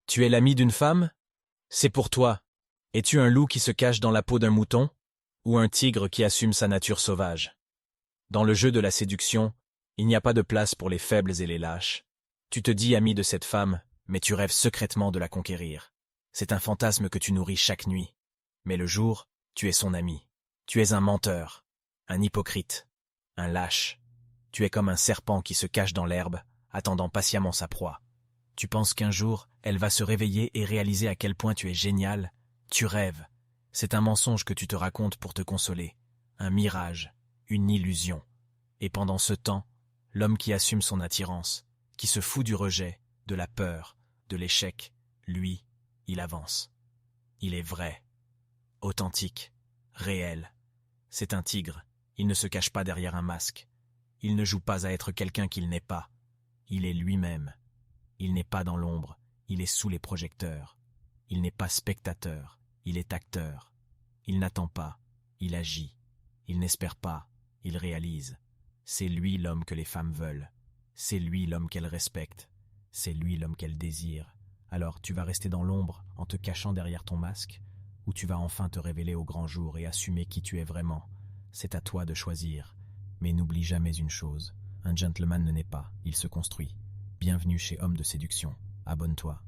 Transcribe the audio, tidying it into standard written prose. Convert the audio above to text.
Tu es l'ami d'une femme? C'est pour toi. Es-tu un loup qui se cache dans la peau d'un mouton? Ou un tigre qui assume sa nature sauvage? Dans le jeu de la séduction, il n'y a pas de place pour les faibles et les lâches. Tu te dis ami de cette femme, mais tu rêves secrètement de la conquérir. C'est un fantasme que tu nourris chaque nuit. Mais le jour, tu es son ami. Tu es un menteur, un hypocrite, un lâche. Tu es comme un serpent qui se cache dans l'herbe, attendant patiemment sa proie. Tu penses qu'un jour, elle va se réveiller et réaliser à quel point tu es génial. Tu rêves. C'est un mensonge que tu te racontes pour te consoler. Un mirage, une illusion. Et pendant ce temps, l'homme qui assume son attirance, qui se fout du rejet, de la peur, de l'échec, lui, il avance. Il est vrai, authentique, réel. C'est un tigre, il ne se cache pas derrière un masque. Il ne joue pas à être quelqu'un qu'il n'est pas. Il est lui-même. Il n'est pas dans l'ombre, il est sous les projecteurs. Il n'est pas spectateur, il est acteur. Il n'attend pas, il agit. Il n'espère pas, il réalise. C'est lui l'homme que les femmes veulent. C'est lui l'homme qu'elles respectent. C'est lui l'homme qu'elles désirent. Alors tu vas rester dans l'ombre en te cachant derrière ton masque, ou tu vas enfin te révéler au grand jour et assumer qui tu es vraiment. C'est à toi de choisir. Mais n'oublie jamais une chose, un gentleman ne naît pas, il se construit. Bienvenue chez Homme de Séduction. Abonne-toi.